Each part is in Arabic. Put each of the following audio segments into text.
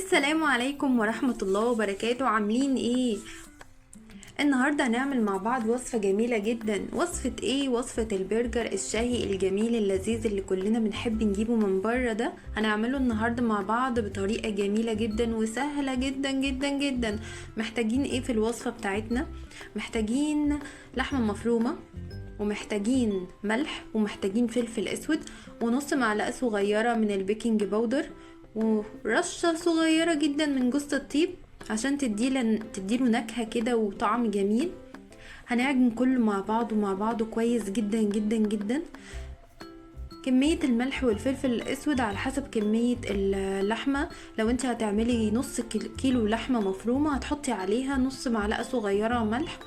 السلام عليكم ورحمة الله وبركاته. عاملين ايه؟ النهاردة هنعمل مع بعض وصفة جميلة جدا. وصفة ايه؟ وصفة البرجر الشهي الجميل اللذيذ اللي كلنا بنحب نجيبه من بره ده. هنعمله النهاردة مع بعض بطريقة جميلة جدا وسهلة جدا جدا جدا. محتاجين ايه في الوصفة بتاعتنا؟ محتاجين لحمة مفرومة، ومحتاجين ملح، ومحتاجين فلفل اسود، ونص معلقة صغيرة من البيكنج باودر، ورشة صغيرة جدا من جوز الطيب عشان تديله نكهة كده وطعم جميل. هنعجن كله مع بعضه كويس جدا جدا جدا. كمية الملح والفلفل الاسود على حسب كمية اللحمة. لو انت هتعملي نص كيلو لحمة مفرومة هتحطي عليها نص معلقة صغيرة ملح،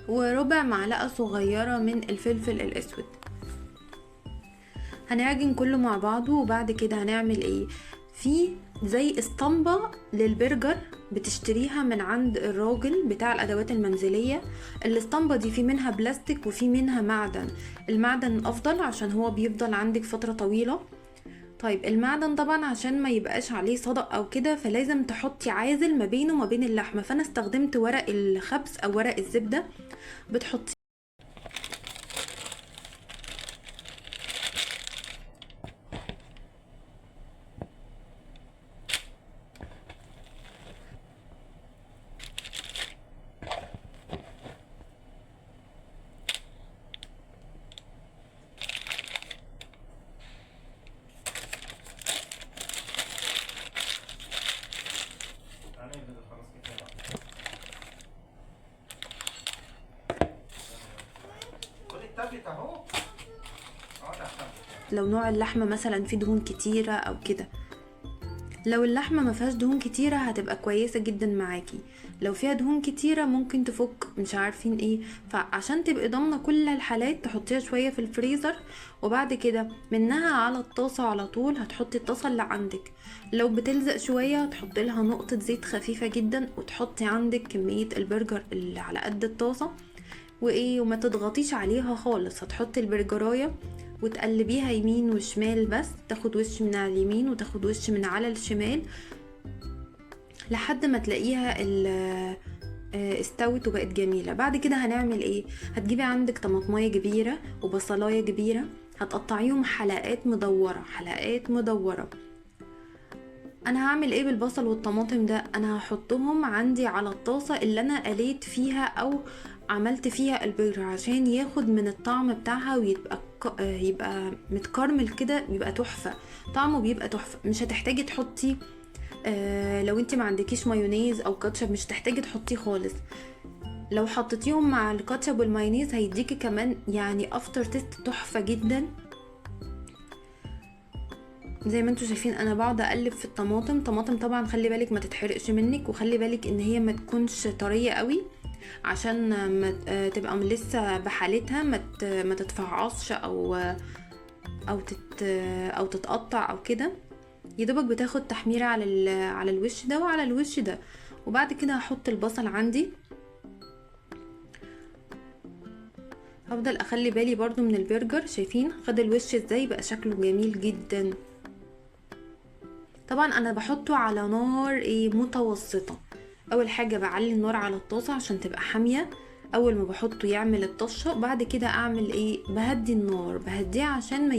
وربع معلقة صغيرة من الفلفل الاسود. هنعجن كله مع بعضه، وبعد كده هنعمل ايه؟ في زي اسطمبة للبرجر بتشتريها من عند الراجل بتاع الادوات المنزلية. الاسطمبة دي في منها بلاستيك وفي منها معدن. المعدن افضل عشان هو بيفضل عندك فترة طويلة. طيب المعدن طبعا عشان ما يبقاش عليه صدأ او كده فلازم تحطي عازل ما بينه وما بين اللحمة. فانا استخدمت ورق الخبز او ورق الزبدة. بتحطي لو نوع اللحمة مثلا فيه دهون كتيرة او كده. لو اللحمة ما فيهاش دهون كتيرة هتبقى كويسة جدا معاكي. لو فيها دهون كتيرة ممكن تفك، مش عارفين ايه. فعشان تبقي ضامنة كل الحالات تحطيها شوية في الفريزر، وبعد كده منها على الطاسة على طول هتحطي الطاسة اللي عندك. لو بتلزق شوية تحطي لها نقطة زيت خفيفة جدا، وتحطي عندك كمية البرجر اللي على قد الطاسة. وما تضغطيش عليها خالص. هتحطي البرجرايه وتقلبيها يمين وشمال، بس تاخد وش من على اليمين وتاخد وش من على الشمال لحد ما تلاقيها استوت وبقت جميلة. بعد كده هنعمل ايه؟ هتجيبي عندك طماطمايه كبيرة وبصلايه كبيرة، هتقطعيهم حلقات مدورة حلقات مدورة. انا هعمل ايه بالبصل والطماطم ده؟ انا هحطهم عندي على الطاسة اللي انا قليت فيها او عملت فيها البرجر عشان ياخد من الطعم بتاعها ويبقى يبقى متكرمل كده، يبقى تحفة. طعمه بيبقى تحفة. مش هتحتاجي تحطي لو انت ما عندكيش مايونيز او كاتشب مش تحتاجي تحطيه خالص. لو حطيتيهم مع الكاتشب والمايونيز هيديكي كمان يعني افتر تيست تحفة جدا. زي ما انتوا شايفين انا بقعد اقلب في طماطم طبعا خلي بالك ما تتحرقش منك، وخلي بالك ان هي ما تكونش طريه قوي عشان ما تبقى لسه بحالتها، ما تتفعصش او تتقطع او كده. يدوبك بتاخد تحميره على الوش ده وعلى الوش ده. وبعد كده هحط البصل عندي. هفضل اخلي بالي برضو من البرجر. شايفين خد الوش ازاي؟ بقى شكله جميل جدا. طبعا انا بحطه على نار متوسطة. اول حاجة بعلي النار على الطاسة عشان تبقى حامية. اول ما بحطه يعمل الطشة، بعد كده اعمل بهدي النار، بهديها عشان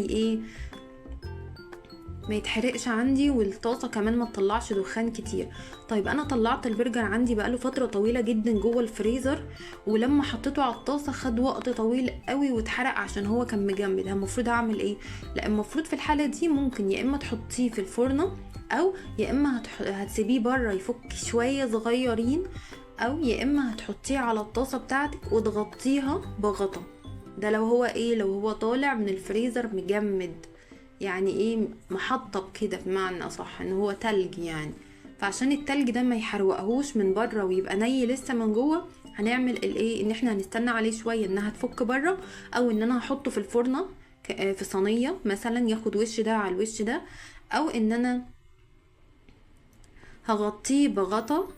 ما يتحرقش عندي، والطاسة كمان ما تطلعش دخان كتير. طيب انا طلعت البرجر عندي بقاله فترة طويلة جدا جوه الفريزر، ولما حطيته على الطاسة خد وقت طويل قوي واتحرق عشان هو كان مجمد. المفروض اعمل ايه؟ لا، المفروض في الحالة دي ممكن يا اما تحطيه في الفرن، او يا اما هتسيبيه بره يفك شوية صغيرين، او يا اما هتحطيه على الطاسة بتاعتك وتغطيها بغطا. ده لو هو طالع من الفريزر مجمد، يعني محطب كده، بمعنى اصح ان هو تلج يعني. فعشان التلج ده ما يحرقهوش من بره ويبقى ني لسه من جوه، هنعمل ان احنا هنستنى عليه شويه انها تفك بره، او ان انا هحطه في الفرن في صينيه مثلا ياخد وش ده على الوش ده، او ان انا هغطيه بغطا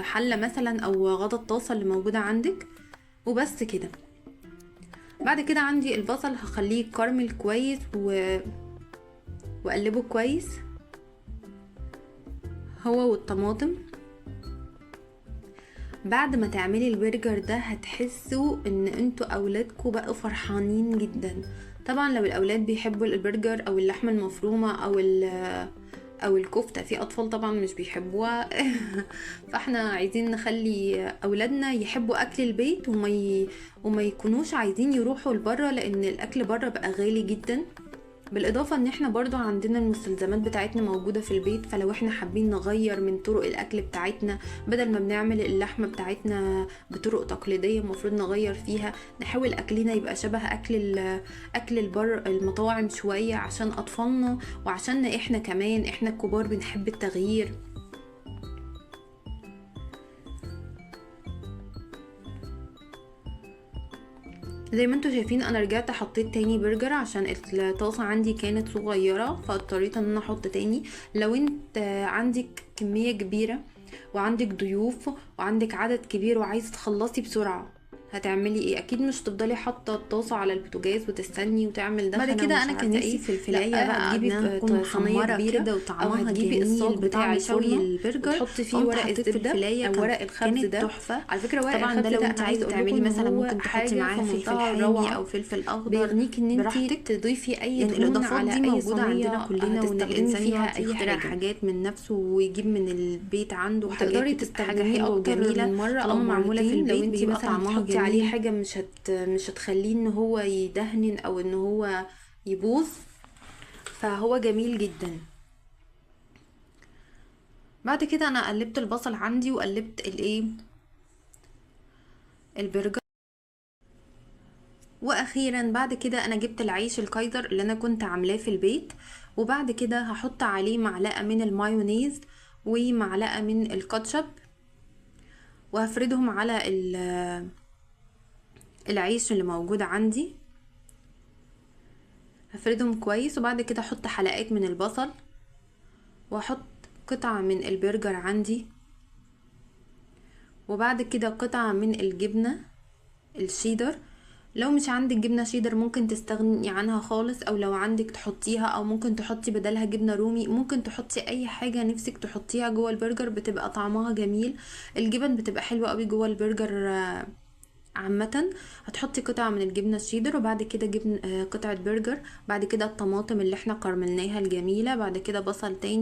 حله مثلا، او غطا الطاسه اللي موجوده عندك، وبس كده. بعد كده عندي البصل هخليه يكرمل كويس واقلبه كويس. هو والطماطم. بعد ما تعملي البرجر ده هتحسوا ان انتوا اولادكم بقوا فرحانين جدا. طبعا لو الاولاد بيحبوا البرجر او اللحمه المفرومه او الكفته، في اطفال طبعا مش بيحبوها فاحنا عايزين نخلي اولادنا يحبوا اكل البيت وما يكونوش عايزين يروحوا لبره، لان الاكل بره بقى غالي جدا. بالاضافه ان احنا برضو عندنا المستلزمات بتاعتنا موجوده في البيت، فلو احنا حابين نغير من طرق الاكل بتاعتنا، بدل ما بنعمل اللحمه بتاعتنا بطرق تقليديه المفروض نغير فيها، نحاول اكلنا يبقى شبه اكل المطاعم شويه، عشان اطفالنا وعشان احنا كمان، احنا الكبار بنحب التغيير. زي ما انتوا شايفين انا رجعت حطيت تاني برجر عشان الطاسة عندي كانت صغيرة، فاضطريت ان انا احط تاني. لو انت عندك كمية كبيرة وعندك ضيوف وعندك عدد كبير وعايزة تخلصي بسرعة، هتعملي ايه؟ اكيد مش تفضلي حاطه الطاسه على البوتاجاز وتستني وتعمل ده. بعد كده انا كان نفسي في الفلايه بقى، هتجيبي صينيه كبيره كده وطعمها هتجيبي الصاج بتاع شوي البرجر، تحطي فيه ورق الزبده او ورق الخبز ده تحفه. على فكره ورق طبعا ده لو انت عايزه تعملي مثلا ممكن تحطي معاه فلفل حامي او فلفل اخضر، بيغنيك ان انت تضيفي اي يعني الاضافات دي موجوده عندنا كلنا، وان الانسان فيها اي حاجات من نفسه ويجيب من البيت عنده وتقدري تستخدميه اكتر من مره او معموله في البيت. بيبقى مثلا طعمها جميل، عليه حاجه مش هتخليه ان هو يدهن او ان هو يبوظ، فهو جميل جدا. بعد كده انا قلبت البصل عندي وقلبت البرجر، واخيرا بعد كده انا جبت العيش الكايزر اللي انا كنت عاملاه في البيت، وبعد كده هحط عليه معلقه من المايونيز ومعلقه من الكاتشب، وهفردهم على العيش اللي موجود عندي، هفردهم كويس. وبعد كده احط حلقات من البصل، واحط قطعة من البرجر عندي، وبعد كده قطعة من الجبنة الشيدر. لو مش عندك جبنة شيدر ممكن تستغني عنها خالص، او لو عندك تحطيها، او ممكن تحطي بدلها جبنة رومي، ممكن تحطي اي حاجة نفسك تحطيها جوه البرجر، بتبقى طعمها جميل. الجبن بتبقى حلوة قوي جوه البرجر عامة. هتحطي قطعة من الجبنة الشيدر، وبعد كده جبن قطعة برجر، بعد كده الطماطم اللي احنا كرملناها الجميلة، بعد كده بصل تاني.